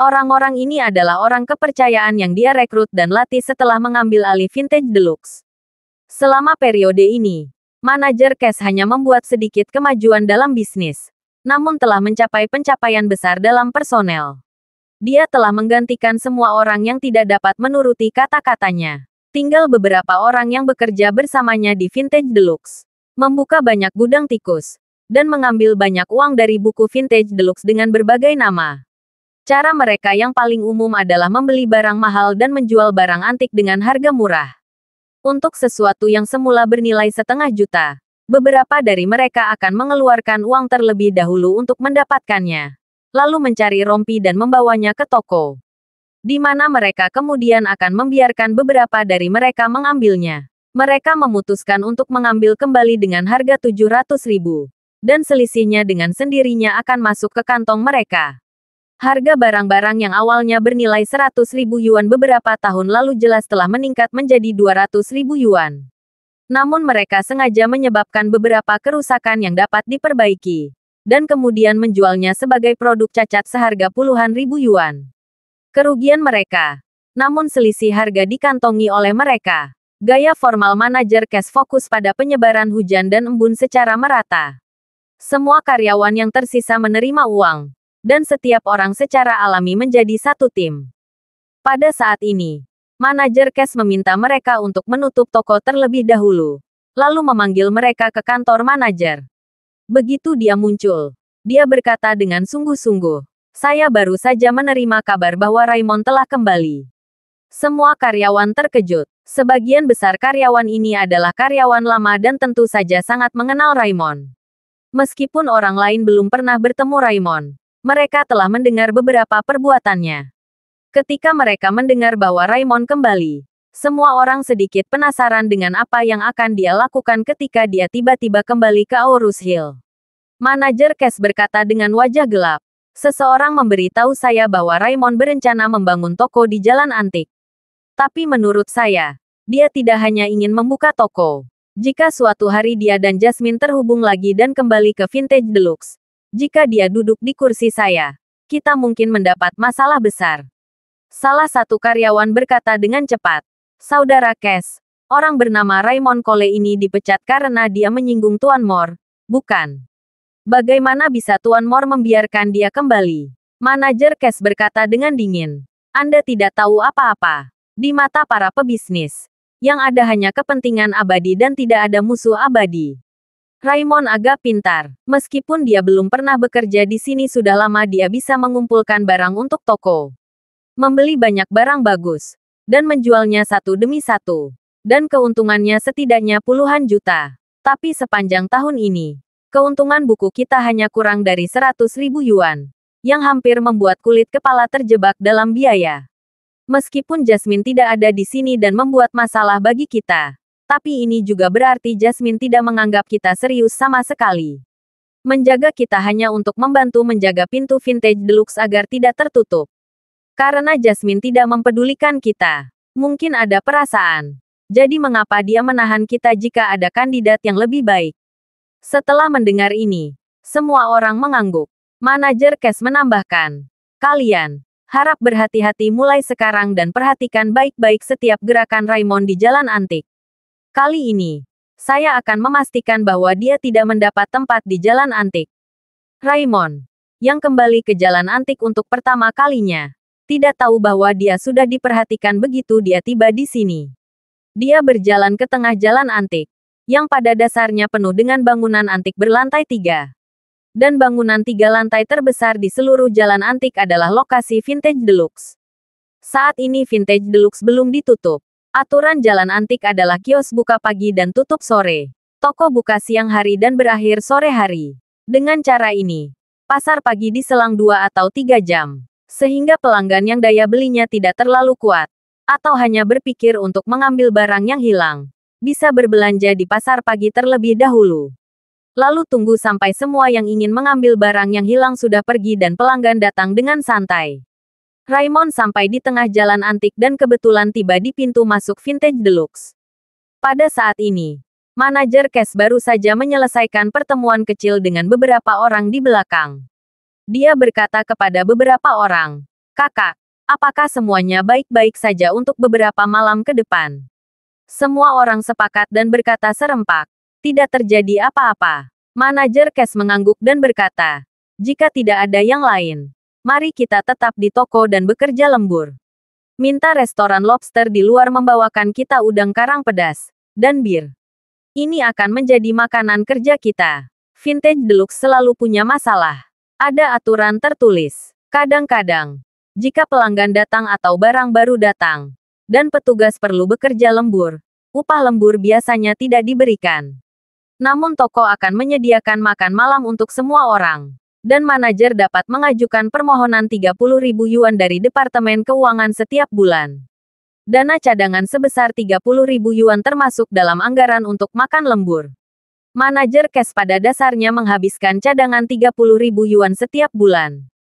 Orang-orang ini adalah orang kepercayaan yang dia rekrut dan latih setelah mengambil alih Vintage Deluxe. Selama periode ini, manajer cash hanya membuat sedikit kemajuan dalam bisnis. namun telah mencapai pencapaian besar dalam personel. Dia telah menggantikan semua orang yang tidak dapat menuruti kata-katanya. Tinggal beberapa orang yang bekerja bersamanya di Vintage Deluxe. Membuka banyak gudang tikus. Dan mengambil banyak uang dari buku Vintage Deluxe dengan berbagai nama. Cara mereka yang paling umum adalah membeli barang mahal dan menjual barang antik dengan harga murah. Untuk sesuatu yang semula bernilai setengah juta, beberapa dari mereka akan mengeluarkan uang terlebih dahulu untuk mendapatkannya. Lalu mencari rompi dan membawanya ke toko. Di mana mereka kemudian akan membiarkan beberapa dari mereka mengambilnya. Mereka memutuskan untuk mengambil kembali dengan harga 700.000. Dan selisihnya dengan sendirinya akan masuk ke kantong mereka. Harga barang-barang yang awalnya bernilai 100.000 yuan beberapa tahun lalu jelas telah meningkat menjadi 200.000 yuan. Namun mereka sengaja menyebabkan beberapa kerusakan yang dapat diperbaiki. Dan kemudian menjualnya sebagai produk cacat seharga puluhan ribu yuan. Kerugian mereka. Namun selisih harga dikantongi oleh mereka. Gaya formal manajer cash fokus pada penyebaran hujan dan embun secara merata. Semua karyawan yang tersisa menerima uang. Dan setiap orang secara alami menjadi satu tim. Pada saat ini, manajer cash meminta mereka untuk menutup toko terlebih dahulu. Lalu memanggil mereka ke kantor manajer. Begitu dia muncul, dia berkata dengan sungguh-sungguh, "Saya baru saja menerima kabar bahwa Raymond telah kembali." Semua karyawan terkejut. Sebagian besar karyawan ini adalah karyawan lama dan tentu saja sangat mengenal Raymond. Meskipun orang lain belum pernah bertemu Raymond, mereka telah mendengar beberapa perbuatannya. Ketika mereka mendengar bahwa Raymond kembali, semua orang sedikit penasaran dengan apa yang akan dia lakukan ketika dia tiba-tiba kembali ke Aurus Hill. Manajer cash berkata dengan wajah gelap, "Seseorang memberitahu saya bahwa Raymond berencana membangun toko di Jalan Antik. Tapi menurut saya, dia tidak hanya ingin membuka toko. Jika suatu hari dia dan Jasmine terhubung lagi dan kembali ke Vintage Deluxe, jika dia duduk di kursi saya, kita mungkin mendapat masalah besar." Salah satu karyawan berkata dengan cepat, "Saudara Cash, orang bernama Raymond Cole ini dipecat karena dia menyinggung Tuan Moore, bukan? Bagaimana bisa Tuan Moore membiarkan dia kembali?" Manajer Cash berkata dengan dingin, "Anda tidak tahu apa-apa. Di mata para pebisnis, yang ada hanya kepentingan abadi dan tidak ada musuh abadi." Raymond agak pintar. Meskipun dia belum pernah bekerja di sini sudah lama dia bisa mengumpulkan barang untuk toko. Membeli banyak barang bagus. Dan menjualnya satu demi satu. Dan keuntungannya setidaknya puluhan juta. Tapi sepanjang tahun ini, keuntungan buku kita hanya kurang dari 100.000 yuan. Yang hampir membuat kulit kepala terjebak dalam biaya. Meskipun Jasmine tidak ada di sini dan membuat masalah bagi kita. Tapi ini juga berarti Jasmine tidak menganggap kita serius sama sekali. Menjaga kita hanya untuk membantu menjaga pintu Vintage Deluxe agar tidak tertutup. Karena Jasmine tidak mempedulikan kita. Mungkin ada perasaan. Jadi mengapa dia menahan kita jika ada kandidat yang lebih baik? Setelah mendengar ini, semua orang mengangguk. Manajer Cash menambahkan, "Kalian harap berhati-hati mulai sekarang dan perhatikan baik-baik setiap gerakan Raymond di Jalan Antik. Kali ini, saya akan memastikan bahwa dia tidak mendapat tempat di Jalan Antik." Raymond, yang kembali ke Jalan Antik untuk pertama kalinya, tidak tahu bahwa dia sudah diperhatikan begitu dia tiba di sini. Dia berjalan ke tengah Jalan Antik, yang pada dasarnya penuh dengan bangunan antik berlantai 3. Dan bangunan 3 lantai terbesar di seluruh Jalan Antik adalah lokasi Vintage Deluxe. Saat ini Vintage Deluxe belum ditutup. Aturan Jalan Antik adalah kios buka pagi dan tutup sore. Toko buka siang hari dan berakhir sore hari. Dengan cara ini, pasar pagi diselang 2 atau 3 jam. Sehingga pelanggan yang daya belinya tidak terlalu kuat. Atau hanya berpikir untuk mengambil barang yang hilang. Bisa berbelanja di pasar pagi terlebih dahulu. Lalu tunggu sampai semua yang ingin mengambil barang yang hilang sudah pergi dan pelanggan datang dengan santai. Raymond sampai di tengah Jalan Antik dan kebetulan tiba di pintu masuk Vintage Deluxe. Pada saat ini, manajer Cash baru saja menyelesaikan pertemuan kecil dengan beberapa orang di belakang. Dia berkata kepada beberapa orang, "Kakak, apakah semuanya baik-baik saja untuk beberapa malam ke depan?" Semua orang sepakat dan berkata serempak, "Tidak terjadi apa-apa." Manajer Cash mengangguk dan berkata, Jika tidak ada yang lain, mari kita tetap di toko dan bekerja lembur. Minta restoran lobster di luar membawakan kita udang karang pedas dan bir. Ini akan menjadi makanan kerja kita. Vintage Deluxe selalu punya masalah. Ada aturan tertulis. Kadang-kadang, jika pelanggan datang atau barang baru datang, dan petugas perlu bekerja lembur, upah lembur biasanya tidak diberikan. Namun toko akan menyediakan makan malam untuk semua orang. Dan manajer dapat mengajukan permohonan 30.000 yuan dari Departemen Keuangan setiap bulan. Dana cadangan sebesar 30.000 yuan termasuk dalam anggaran untuk makan lembur. Manajer cash pada dasarnya menghabiskan cadangan 30.000 yuan setiap bulan.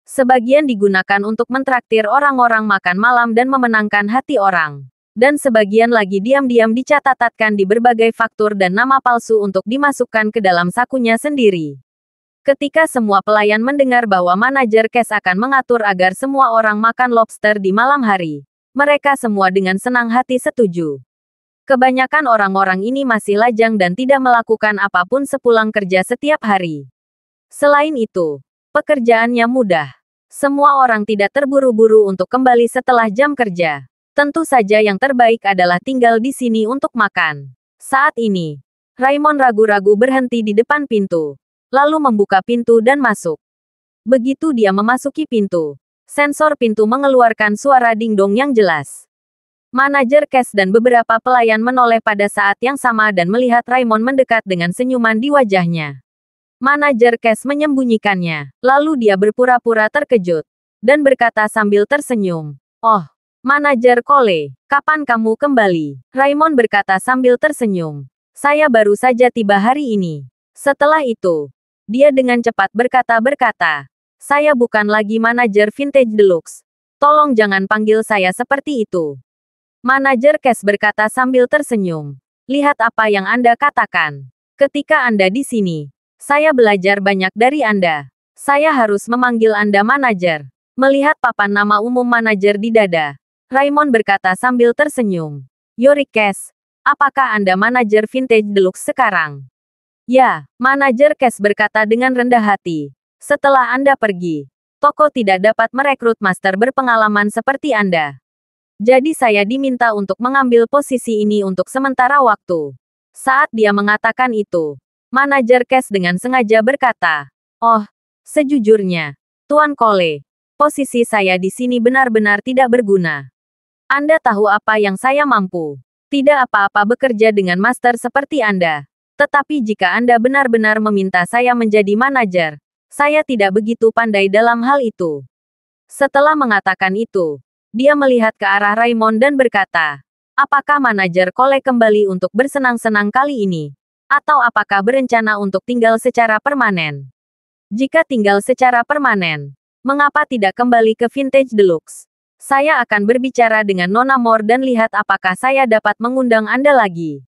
Sebagian digunakan untuk mentraktir orang-orang makan malam dan memenangkan hati orang. Dan sebagian lagi diam-diam dicatatkan di berbagai faktur dan nama palsu untuk dimasukkan ke dalam sakunya sendiri. Ketika semua pelayan mendengar bahwa manajer cash akan mengatur agar semua orang makan lobster di malam hari, mereka semua dengan senang hati setuju. Kebanyakan orang-orang ini masih lajang dan tidak melakukan apapun sepulang kerja setiap hari. Selain itu, pekerjaannya mudah. Semua orang tidak terburu-buru untuk kembali setelah jam kerja. Tentu saja yang terbaik adalah tinggal di sini untuk makan. Saat ini, Raymond ragu-ragu berhenti di depan pintu. Lalu membuka pintu dan masuk. Begitu dia memasuki pintu, sensor pintu mengeluarkan suara dingdong yang jelas. Manajer cash dan beberapa pelayan menoleh pada saat yang sama dan melihat Raymond mendekat dengan senyuman di wajahnya. Manajer cash menyembunyikannya, lalu dia berpura-pura terkejut, dan berkata sambil tersenyum, "Oh, Manajer Cole, kapan kamu kembali?" Raymond berkata sambil tersenyum, "Saya baru saja tiba hari ini." Setelah itu, dia dengan cepat berkata, "Saya bukan lagi manajer Vintage Deluxe. Tolong jangan panggil saya seperti itu." Manajer cash berkata sambil tersenyum, "Lihat apa yang Anda katakan. Ketika Anda di sini, saya belajar banyak dari Anda. Saya harus memanggil Anda manajer." Melihat papan nama umum manajer di dada, Raymond berkata sambil tersenyum, "Yorick Cash, apakah Anda manajer Vintage Deluxe sekarang?" "Ya," manajer cash berkata dengan rendah hati. "Setelah Anda pergi, toko tidak dapat merekrut master berpengalaman seperti Anda. Jadi saya diminta untuk mengambil posisi ini untuk sementara waktu." Saat dia mengatakan itu, manajer cash dengan sengaja berkata, "Oh, sejujurnya, Tuan Cole, posisi saya di sini benar-benar tidak berguna. Anda tahu apa yang saya mampu. Tidak apa-apa bekerja dengan master seperti Anda. Tetapi jika Anda benar-benar meminta saya menjadi manajer, saya tidak begitu pandai dalam hal itu." Setelah mengatakan itu, dia melihat ke arah Raymond dan berkata, "Apakah manajer Cole kembali untuk bersenang-senang kali ini? Atau apakah berencana untuk tinggal secara permanen? Jika tinggal secara permanen, mengapa tidak kembali ke Vintage Deluxe? Saya akan berbicara dengan Nona Moore dan lihat apakah saya dapat mengundang Anda lagi.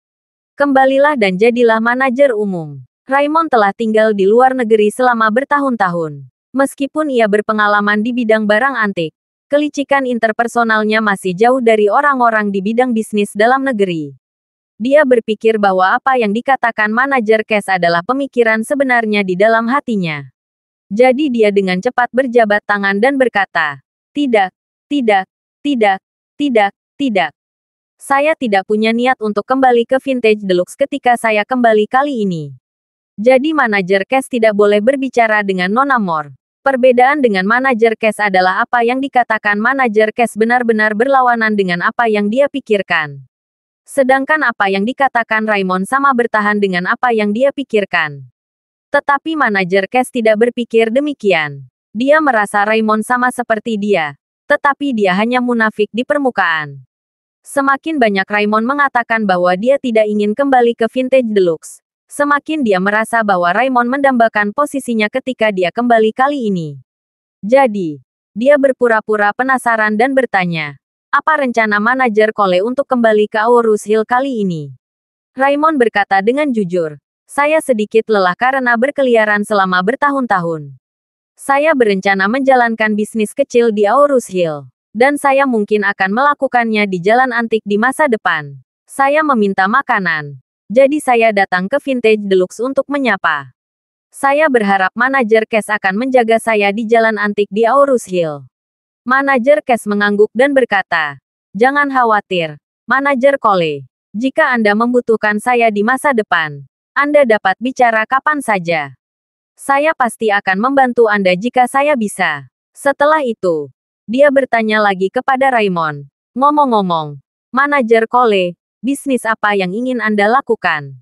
Kembalilah dan jadilah manajer umum." Raymond telah tinggal di luar negeri selama bertahun-tahun. Meskipun ia berpengalaman di bidang barang antik, kelicikan interpersonalnya masih jauh dari orang-orang di bidang bisnis dalam negeri. Dia berpikir bahwa apa yang dikatakan manajer cash adalah pemikiran sebenarnya di dalam hatinya. Jadi dia dengan cepat berjabat tangan dan berkata, "Tidak, tidak, tidak, tidak, tidak. Saya tidak punya niat untuk kembali ke Vintage Deluxe ketika saya kembali kali ini." Jadi manajer cash tidak boleh berbicara dengan Nona Moore. Perbedaan dengan manajer cash adalah apa yang dikatakan manajer cash benar-benar berlawanan dengan apa yang dia pikirkan. Sedangkan apa yang dikatakan Raymond sama bertahan dengan apa yang dia pikirkan. Tetapi manajer cash tidak berpikir demikian. Dia merasa Raymond sama seperti dia. Tetapi dia hanya munafik di permukaan. Semakin banyak Raymond mengatakan bahwa dia tidak ingin kembali ke Vintage Deluxe, semakin dia merasa bahwa Raymond mendambakan posisinya ketika dia kembali kali ini. Jadi, dia berpura-pura penasaran dan bertanya, "Apa rencana manajer Cole untuk kembali ke Aurus Hill kali ini?" Raymond berkata dengan jujur, "Saya sedikit lelah karena berkeliaran selama bertahun-tahun. Saya berencana menjalankan bisnis kecil di Aurus Hill. Dan saya mungkin akan melakukannya di jalan antik di masa depan. Saya meminta makanan. Jadi saya datang ke Vintage Deluxe untuk menyapa." Saya berharap manajer Cash akan menjaga saya di jalan antik di Aurus Hill. Manajer Cash mengangguk dan berkata, "Jangan khawatir, Manajer Cole. Jika Anda membutuhkan saya di masa depan, Anda dapat bicara kapan saja. Saya pasti akan membantu Anda jika saya bisa." Setelah itu, dia bertanya lagi kepada Raymond. "Ngomong-ngomong, Manajer Cole, bisnis apa yang ingin Anda lakukan?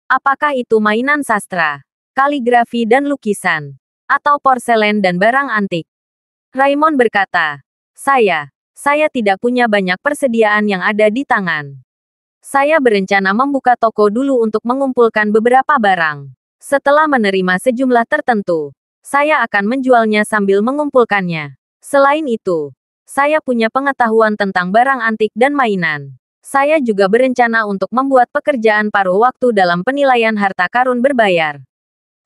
Apakah itu mainan sastra, kaligrafi dan lukisan, atau porselen dan barang antik?" Raymond berkata, Saya tidak punya banyak persediaan yang ada di tangan. Saya berencana membuka toko dulu untuk mengumpulkan beberapa barang. Setelah menerima sejumlah tertentu, saya akan menjualnya sambil mengumpulkannya. Selain itu, saya punya pengetahuan tentang barang antik dan mainan. Saya juga berencana untuk membuat pekerjaan paruh waktu dalam penilaian harta karun berbayar.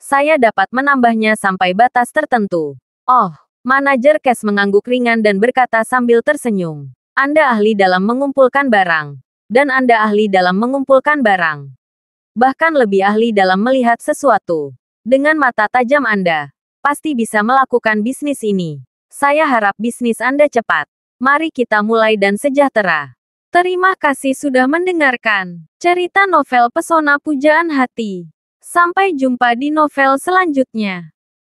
Saya dapat menambahnya sampai batas tertentu. Oh, Manajer Cash mengangguk ringan dan berkata sambil tersenyum. "Anda ahli dalam mengumpulkan barang. Dan Anda ahli dalam mengumpulkan barang. Bahkan lebih ahli dalam melihat sesuatu. Dengan mata tajam Anda, pasti bisa melakukan bisnis ini. Saya harap bisnis Anda cepat. Mari kita mulai dan sejahtera." Terima kasih sudah mendengarkan cerita novel Pesona Pujaan Hati. Sampai jumpa di novel selanjutnya.